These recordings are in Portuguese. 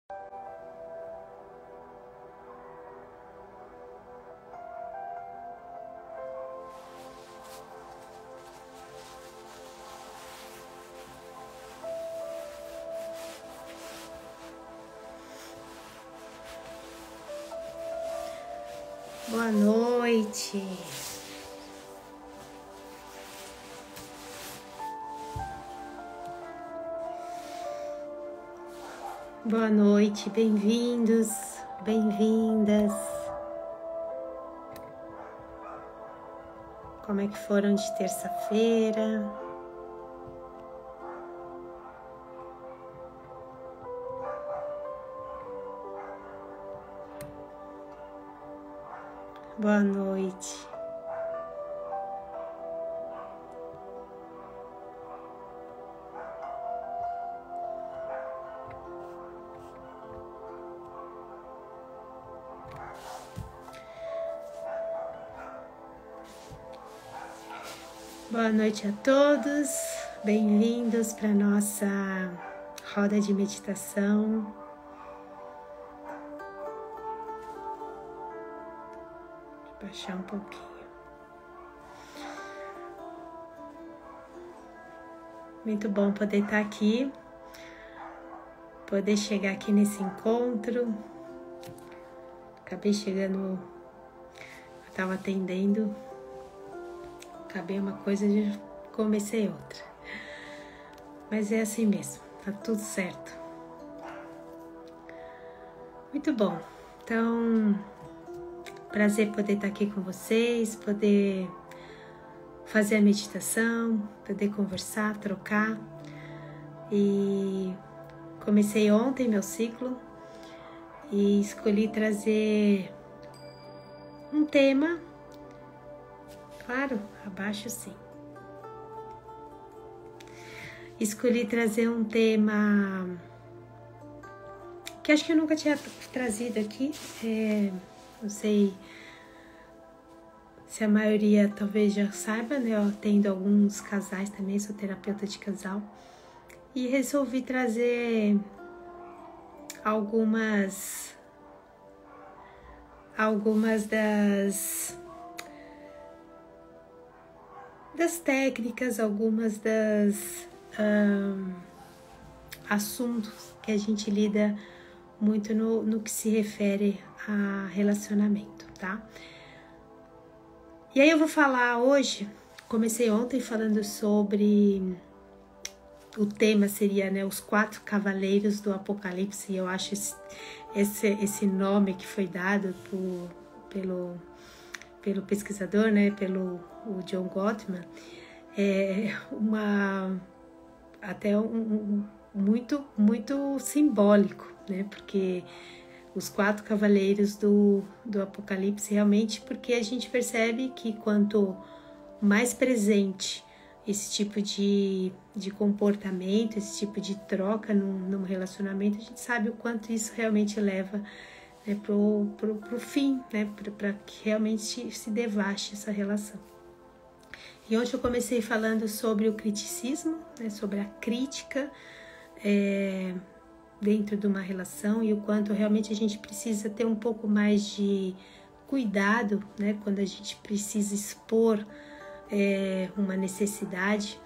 Boa noite. Boa noite, bem-vindos, bem-vindas. Como é que foram de terça-feira? Boa noite. Boa noite a todos, bem-vindos para nossa roda de meditação. Vou baixar um pouquinho. Muito bom poder estar aqui, poder chegar aqui nesse encontro. Acabei chegando, eu estava atendendo. Acabei uma coisa e comecei outra. Mas é assim mesmo, tá tudo certo. Muito bom. Então, prazer poder estar aqui com vocês, poder fazer a meditação, poder conversar, trocar. E comecei ontem meu ciclo e escolhi trazer um tema. Claro, abaixo sim. Escolhi trazer um tema que acho que eu nunca tinha trazido aqui. Não sei se a maioria talvez já saiba, né? Eu atendo alguns casais também, sou terapeuta de casal. E resolvi trazer algumas das técnicas, algumas das assuntos que a gente lida muito no que se refere a relacionamento, tá? E aí eu vou falar hoje, comecei ontem falando sobre, o tema seria, né, os 4 cavaleiros do Apocalipse, e eu acho esse nome que foi dado pelo pesquisador, né, pelo John Gottman, muito simbólico, né, porque os 4 cavaleiros do Apocalipse realmente, porque a gente percebe que quanto mais presente esse tipo de comportamento, esse tipo de troca num relacionamento, a gente sabe o quanto isso realmente leva, né, pro fim, né, para que realmente se devaste essa relação. E hoje eu comecei falando sobre o criticismo, né, sobre a crítica dentro de uma relação e o quanto realmente a gente precisa ter um pouco mais de cuidado, né, quando a gente precisa expor uma necessidade.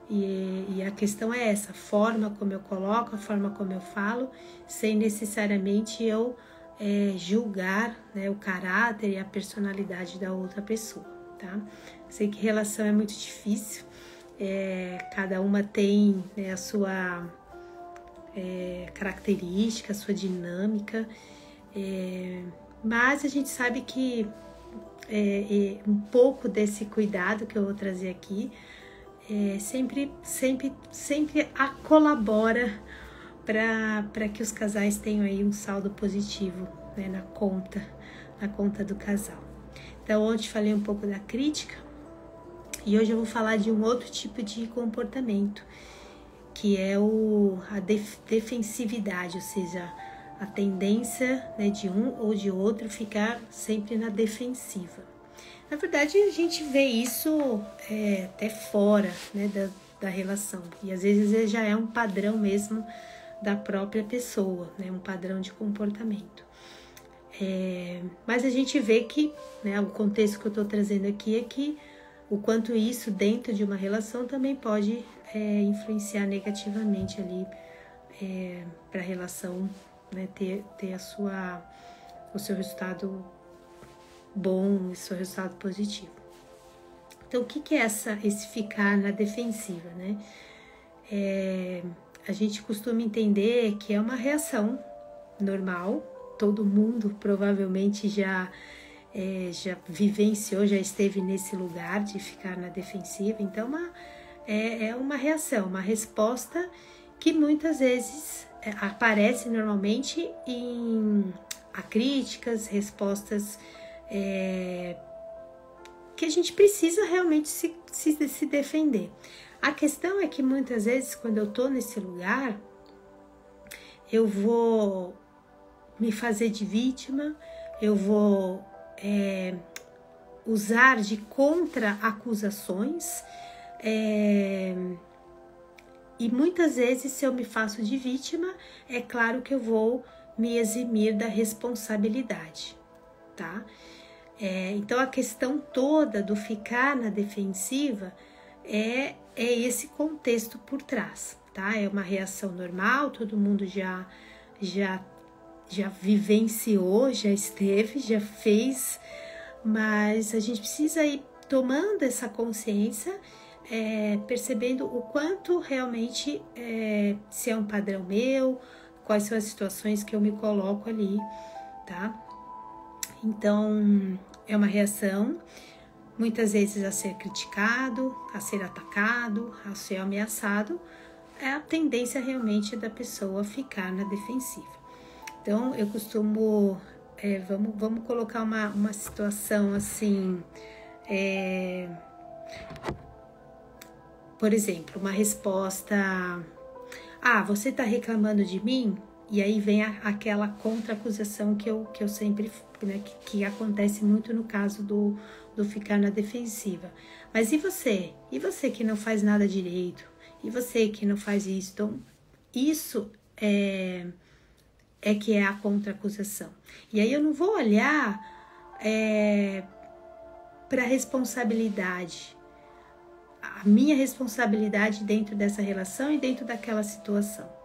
E a questão é essa, a forma como eu coloco, a forma como eu falo, sem necessariamente eu julgar, né, o caráter e a personalidade da outra pessoa, tá? Sei que relação é muito difícil, cada uma tem, né, a sua característica, a sua dinâmica, mas a gente sabe que um pouco desse cuidado que eu vou trazer aqui sempre colabora para que os casais tenham aí um saldo positivo, né, na conta do casal. Então, ontem falei um pouco da crítica e hoje eu vou falar de um outro tipo de comportamento, que é a defensividade, ou seja, a tendência, né, de um ou de outro ficar sempre na defensiva. Na verdade, a gente vê isso até fora, né, da relação. E às vezes já é um padrão mesmo da própria pessoa, né? Um padrão de comportamento. Mas a gente vê que, né, o contexto que eu estou trazendo aqui é que o quanto isso dentro de uma relação também pode influenciar negativamente ali para a relação, né, ter o seu resultado bom, o seu resultado positivo. Então, o que é esse ficar na defensiva, né? A gente costuma entender que é uma reação normal, todo mundo provavelmente já vivenciou, já esteve nesse lugar de ficar na defensiva, então é uma reação, uma resposta que muitas vezes aparece normalmente a críticas, respostas que a gente precisa realmente se defender. A questão é que muitas vezes, quando eu tô nesse lugar, eu vou me fazer de vítima, eu vou usar de contra-acusações, e muitas vezes, se eu me faço de vítima, é claro que eu vou me eximir da responsabilidade, tá? Então, a questão toda do ficar na defensiva é esse contexto por trás, tá? É uma reação normal, todo mundo já vivenciou, já esteve, já fez, mas a gente precisa ir tomando essa consciência, percebendo o quanto realmente se é um padrão meu, quais são as situações que eu me coloco ali, tá? Então, é uma reação, muitas vezes a ser criticado, a ser atacado, a ser ameaçado, é a tendência realmente da pessoa ficar na defensiva. Então, eu costumo, vamos colocar uma situação assim, por exemplo, uma resposta, você tá reclamando de mim? E aí vem aquela contra-acusação que eu sempre, né, que acontece muito no caso do ficar na defensiva. Mas e você? E você que não faz nada direito? E você que não faz isso? Então, isso que é a contra-acusação. E aí eu não vou olhar para a responsabilidade, a minha responsabilidade dentro dessa relação e dentro daquela situação.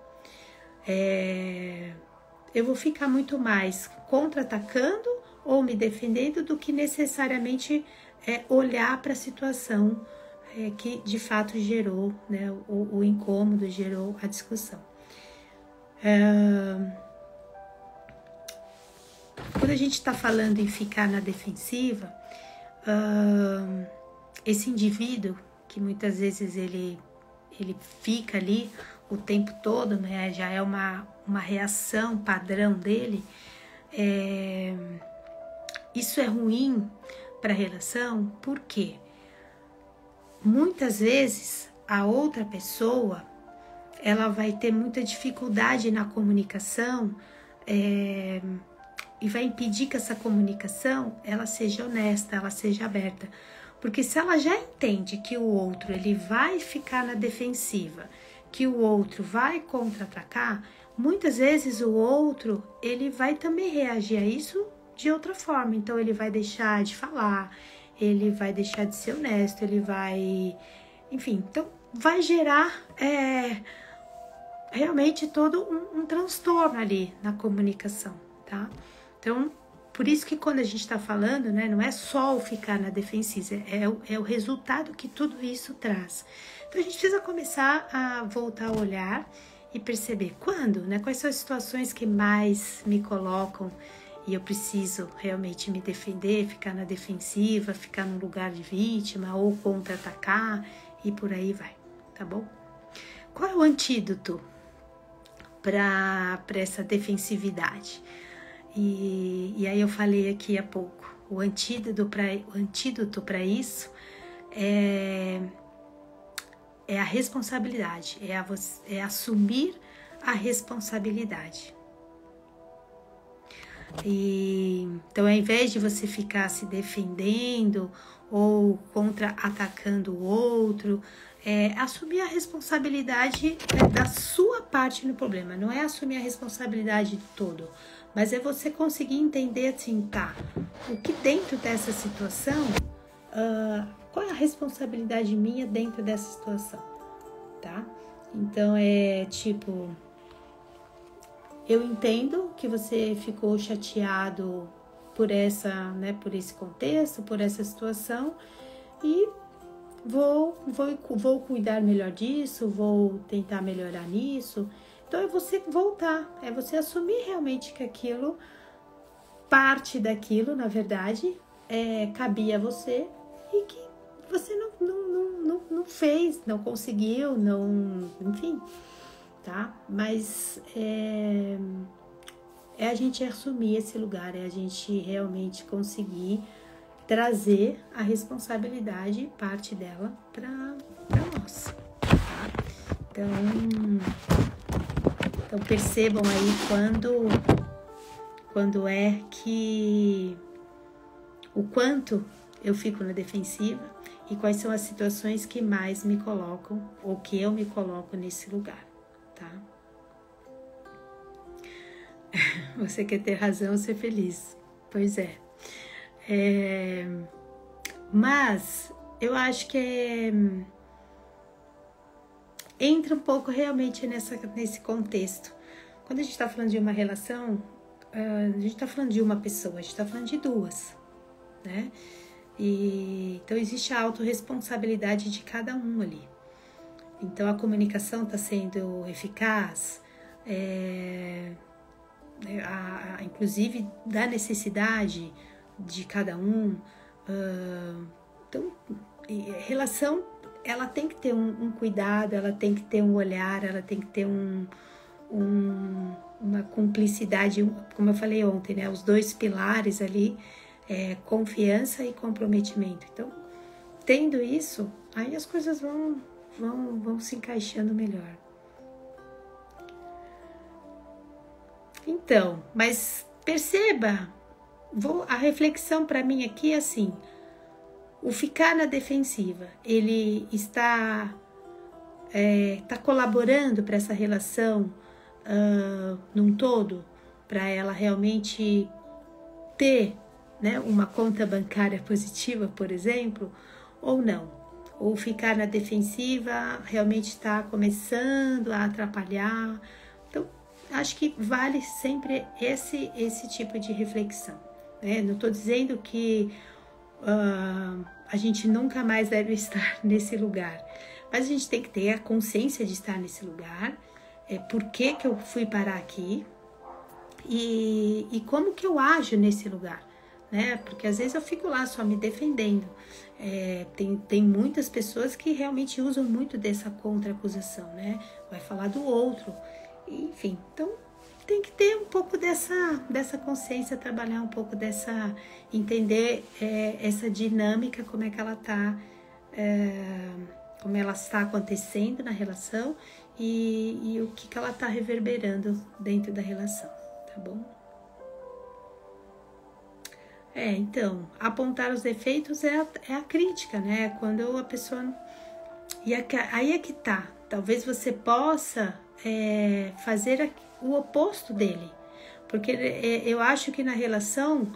Eu vou ficar muito mais contra-atacando ou me defendendo do que necessariamente olhar para a situação que de fato gerou, né, o incômodo, gerou a discussão. Quando a gente está falando em ficar na defensiva, esse indivíduo que muitas vezes ele fica ali o tempo todo, né, já é uma reação padrão dele, isso é ruim para a relação, porque muitas vezes a outra pessoa ela vai ter muita dificuldade na comunicação e vai impedir que essa comunicação ela seja honesta, ela seja aberta. Porque se ela já entende que o outro ele vai ficar na defensiva, que o outro vai contra-atacar, muitas vezes o outro ele vai também reagir a isso de outra forma. Então ele vai deixar de falar, ele vai deixar de ser honesto, ele vai... Enfim, então vai gerar realmente todo um transtorno ali na comunicação, tá? Então, por isso que quando a gente está falando, né, não é só o ficar na defensiva, é o resultado que tudo isso traz. Então, a gente precisa começar a voltar a olhar e perceber quando, né, quais são as situações que mais me colocam e eu preciso realmente me defender, ficar na defensiva, ficar num lugar de vítima ou contra-atacar e por aí vai, tá bom? Qual é o antídoto para essa defensividade? E aí eu falei aqui há pouco, o antídoto para isso é a responsabilidade, é assumir a responsabilidade. Então, ao invés de você ficar se defendendo ou contra-atacando o outro, assumir a responsabilidade da sua parte no problema. Não é assumir a responsabilidade de todo, mas é você conseguir entender assim, tá, o que dentro dessa situação, qual é a responsabilidade minha dentro dessa situação, tá? Então, tipo, eu entendo que você ficou chateado por esse contexto, por essa situação, e vou cuidar melhor disso, vou tentar melhorar nisso. Então, é você voltar, é você assumir realmente que aquilo, parte daquilo, na verdade, cabia a você e que você não fez, não conseguiu, enfim, tá? Mas é a gente assumir esse lugar, é a gente realmente conseguir trazer a responsabilidade, parte dela, para nós, tá? Então percebam aí quando é que o quanto eu fico na defensiva e quais são as situações que mais me colocam ou que eu me coloco nesse lugar, tá? Você quer ter razão, ser feliz. Pois é. Mas eu acho que entra um pouco realmente nesse contexto. Quando a gente está falando de uma relação, a gente está falando de uma pessoa, a gente está falando de duas, né? Então existe a autorresponsabilidade de cada um ali. Então a comunicação está sendo eficaz, inclusive da necessidade de cada um. Então, relação, ela tem que ter um cuidado, ela tem que ter um olhar, ela tem que ter uma cumplicidade, como eu falei ontem, né? Os dois pilares ali, confiança e comprometimento. Então, tendo isso, aí as coisas vão se encaixando melhor. Então, mas perceba, a reflexão para mim aqui é assim: o ficar na defensiva, ele está colaborando para essa relação num todo, para ela realmente ter, né, uma conta bancária positiva, por exemplo, ou não? Ou ficar na defensiva realmente está começando a atrapalhar? Então, acho que vale sempre esse tipo de reflexão, né? Não estou dizendo que a gente nunca mais deve estar nesse lugar, mas a gente tem que ter a consciência de estar nesse lugar, por que eu fui parar aqui e como que eu ajo nesse lugar, né? Porque às vezes eu fico lá só me defendendo. Tem muitas pessoas que realmente usam muito dessa contra-acusação, né? Vai falar do outro, enfim. Então tem que ter um pouco dessa consciência, trabalhar um pouco entender essa dinâmica, como é que ela tá, como ela está acontecendo na relação e o que ela está reverberando dentro da relação, tá bom? Então, apontar os defeitos é a crítica, né? Quando a pessoa... E aí é que tá. Talvez você possa fazer o oposto dele. Porque eu acho que na relação,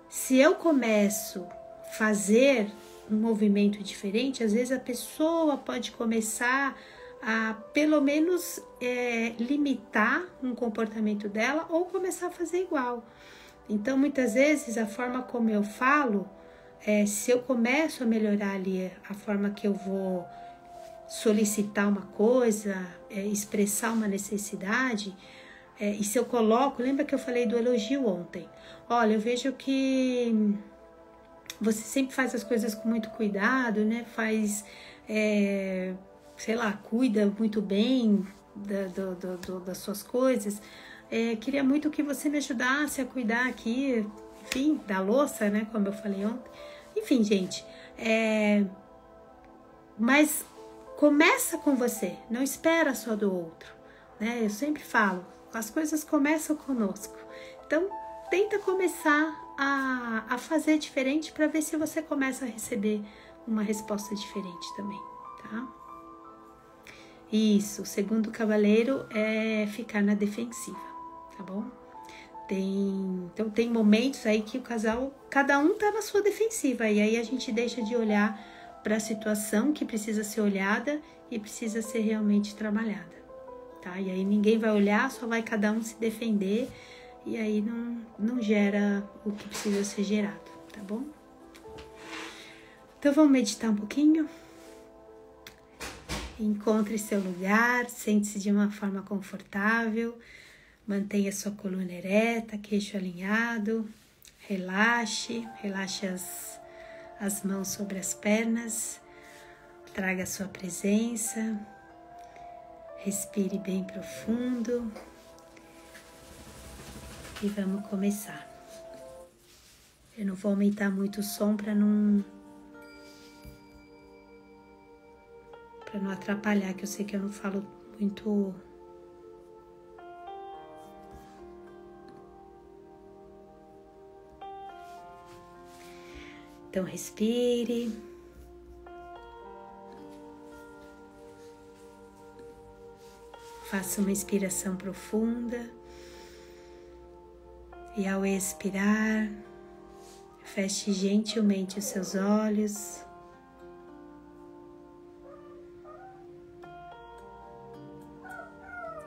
se eu começo a fazer um movimento diferente, às vezes a pessoa pode começar a, pelo menos, limitar um comportamento dela ou começar a fazer igual. Então, muitas vezes, a forma como eu falo, se eu começo a melhorar ali a forma que eu vou solicitar uma coisa, expressar uma necessidade, e se eu coloco, lembra que eu falei do elogio ontem? Olha, eu vejo que você sempre faz as coisas com muito cuidado, né? Faz, sei lá, cuida muito bem das suas coisas. Queria muito que você me ajudasse a cuidar aqui, enfim, da louça, né? Como eu falei ontem. Enfim, gente, mas começa com você, não espera só do outro, né? Eu sempre falo, as coisas começam conosco. Então, tenta começar a fazer diferente para ver se você começa a receber uma resposta diferente também, tá? Isso, o segundo cavaleiro é ficar na defensiva, tá bom? Então tem momentos aí que o casal, cada um tá na sua defensiva, e aí a gente deixa de olhar para a situação que precisa ser olhada e precisa ser realmente trabalhada, tá? E aí ninguém vai olhar, só vai cada um se defender, e aí não gera o que precisa ser gerado, tá bom? Então vamos meditar um pouquinho. Encontre seu lugar, sente-se de uma forma confortável, mantenha sua coluna ereta, queixo alinhado, relaxe as mãos sobre as pernas, traga a sua presença, respire bem profundo e vamos começar. Eu não vou aumentar muito o som para não atrapalhar, que eu sei que eu não falo muito. Então respire. Faça uma inspiração profunda. E ao expirar, feche gentilmente os seus olhos.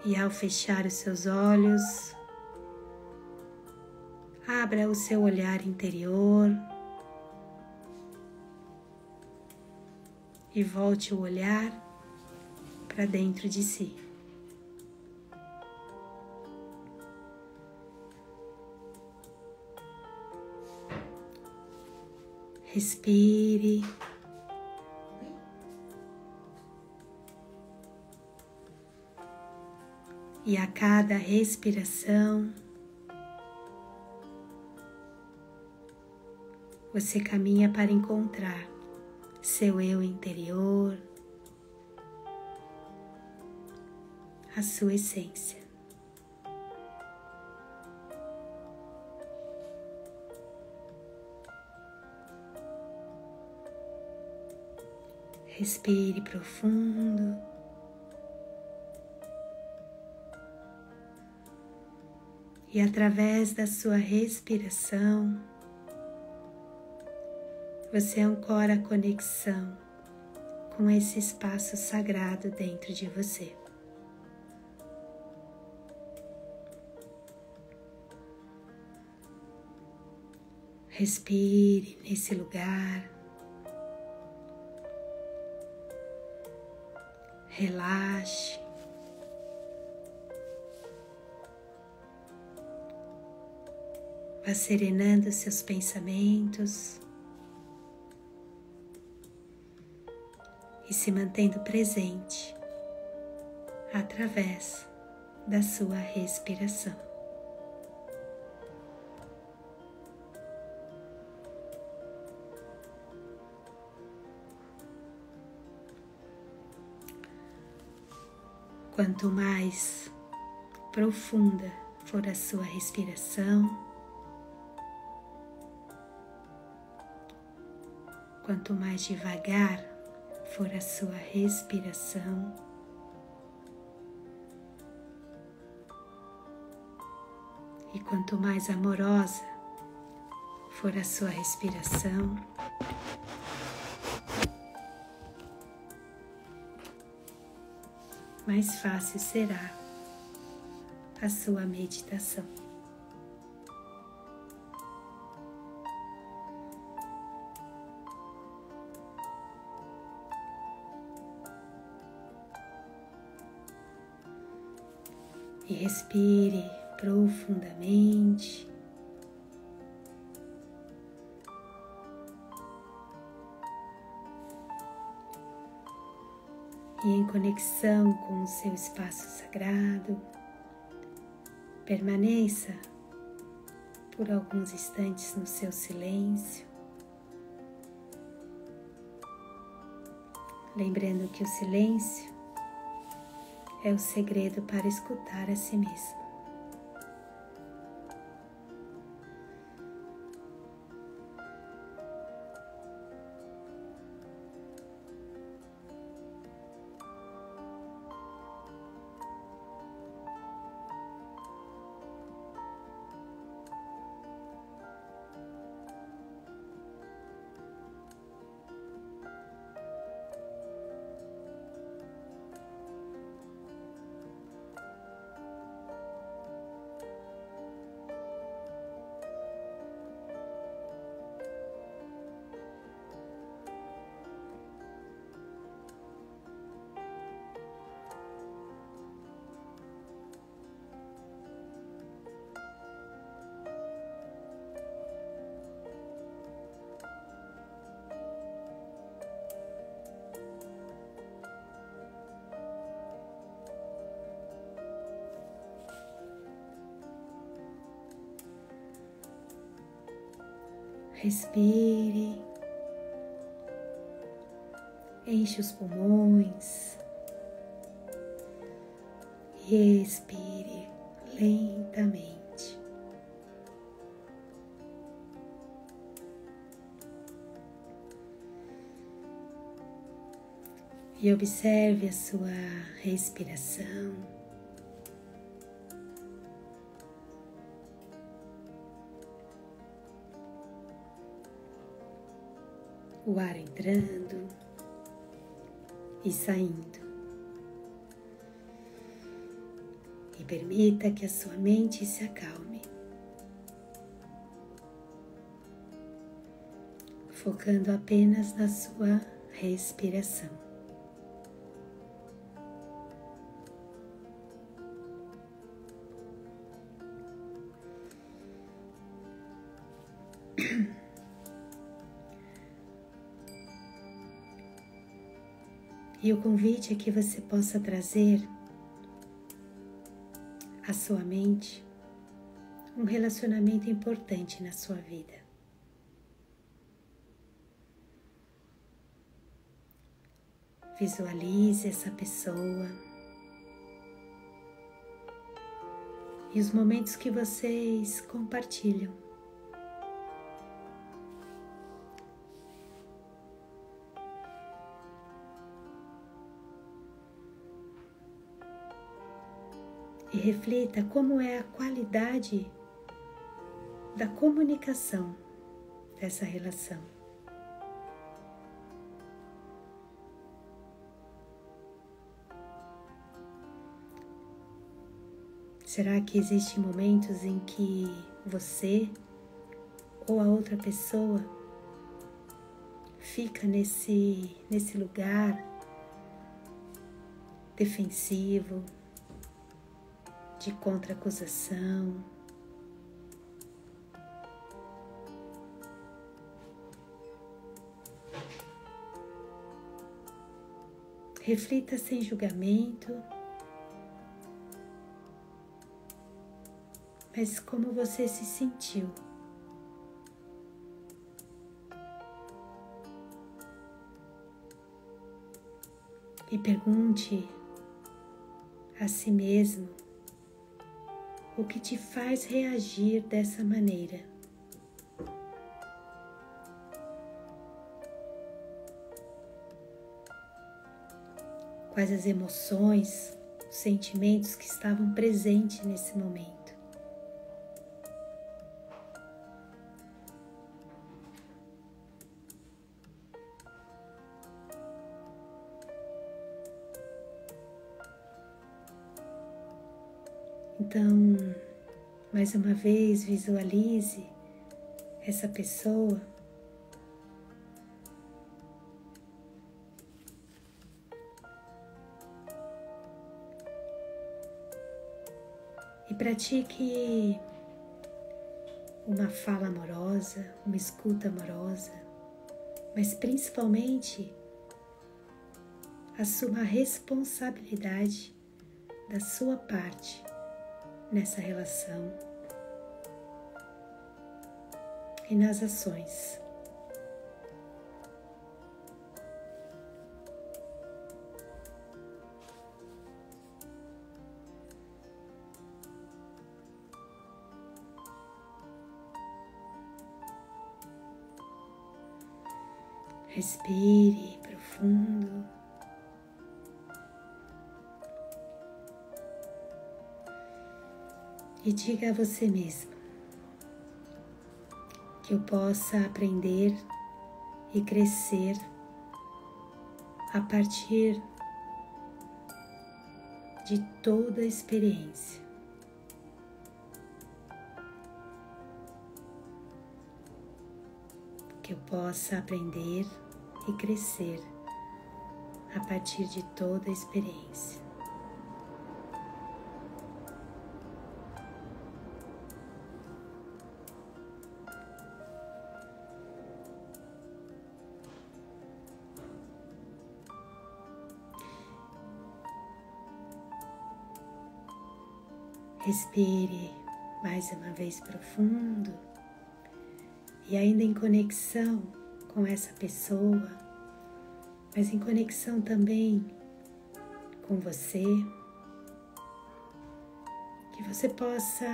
E ao fechar os seus olhos, abra o seu olhar interior e volte o olhar para dentro de si. Respire. E a cada respiração, você caminha para encontrar seu eu interior, a sua essência. Respire profundo. E através da sua respiração, você ancora a conexão com esse espaço sagrado dentro de você. Respire nesse lugar. Relaxe. Vá serenando seus pensamentos e se mantendo presente através da sua respiração. Quanto mais profunda for a sua respiração, quanto mais devagar for a sua respiração, e quanto mais amorosa for a sua respiração, mais fácil será a sua meditação. E respire profundamente. E em conexão com o seu espaço sagrado, permaneça por alguns instantes no seu silêncio, lembrando que o silêncio é o segredo para escutar a si mesmo. Respire, enche os pulmões e expire lentamente. E observe a sua respiração. O ar entrando e saindo. E permita que a sua mente se acalme, focando apenas na sua respiração. E o convite é que você possa trazer à sua mente um relacionamento importante na sua vida. Visualize essa pessoa e os momentos que vocês compartilham. E reflita como é a qualidade da comunicação dessa relação. Será que existem momentos em que você ou a outra pessoa fica nesse lugar defensivo, de contra-acusação? Reflita sem julgamento, mas como você se sentiu. E pergunte a si mesmo o que te faz reagir dessa maneira. Quais as emoções, os sentimentos que estavam presentes nesse momento. Então, mais uma vez, visualize essa pessoa e pratique uma fala amorosa, uma escuta amorosa, mas principalmente assuma a responsabilidade da sua parte nessa relação e nas ações. Respire profundo. E diga a você mesmo que eu possa aprender e crescer a partir de toda a experiência. Que eu possa aprender e crescer a partir de toda a experiência. Respire mais uma vez profundo e ainda em conexão com essa pessoa, mas em conexão também com você, que você possa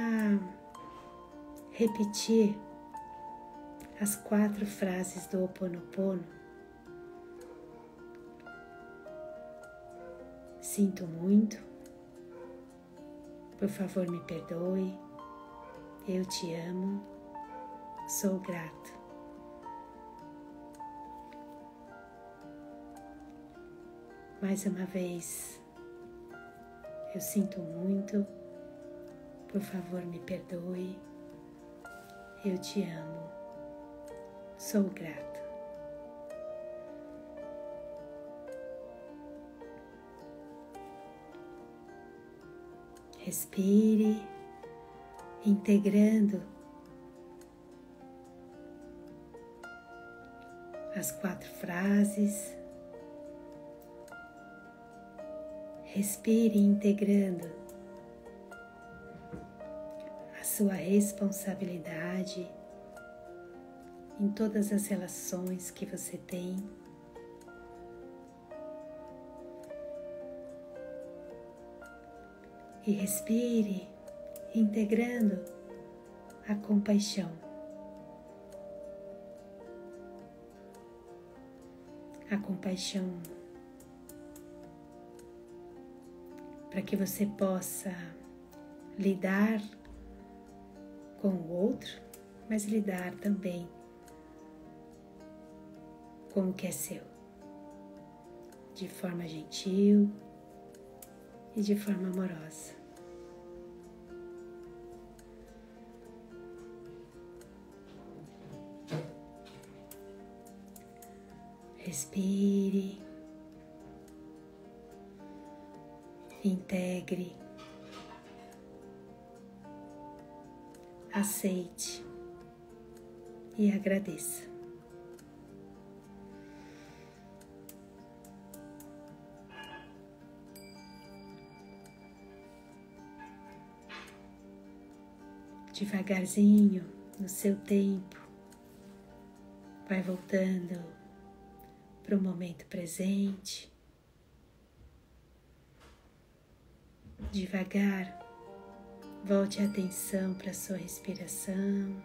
repetir as 4 frases do Ho Oponopono. Sinto muito, por favor me perdoe, eu te amo, sou grato. Mais uma vez, eu sinto muito, por favor me perdoe, eu te amo, sou grato. Respire, integrando as 4 frases. Respire, integrando a sua responsabilidade em todas as relações que você tem. E respire, integrando a compaixão. A compaixão para que você possa lidar com o outro, mas lidar também com o que é seu, de forma gentil e de forma amorosa. Respire, integre, aceite e agradeça. Devagarzinho, no seu tempo, vai voltando para o momento presente. Devagar, volte a atenção para a sua respiração.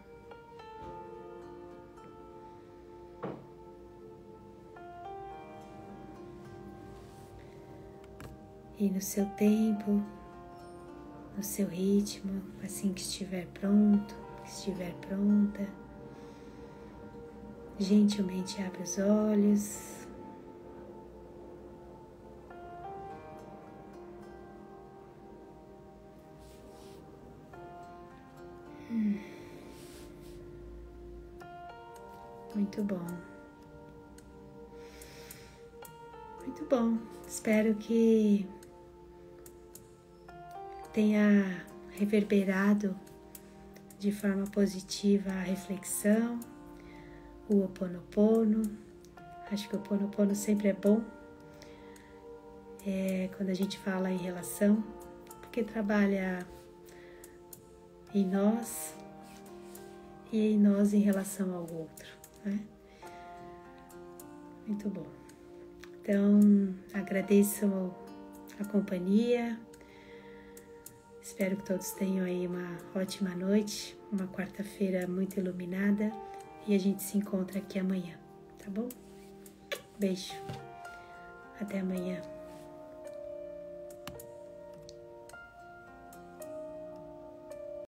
E no seu tempo, no seu ritmo, assim que estiver pronto, que estiver pronta, gentilmente abre os olhos. Muito bom. Muito bom. Espero que tenha reverberado de forma positiva a reflexão, o Ho Oponopono. Acho que o Ho Oponopono sempre é bom quando a gente fala em relação, porque trabalha em nós e em nós em relação ao outro, né? Muito bom. Então, agradeço a companhia. Espero que todos tenham aí uma ótima noite, uma quarta-feira muito iluminada, e a gente se encontra aqui amanhã, tá bom? Beijo. Até amanhã.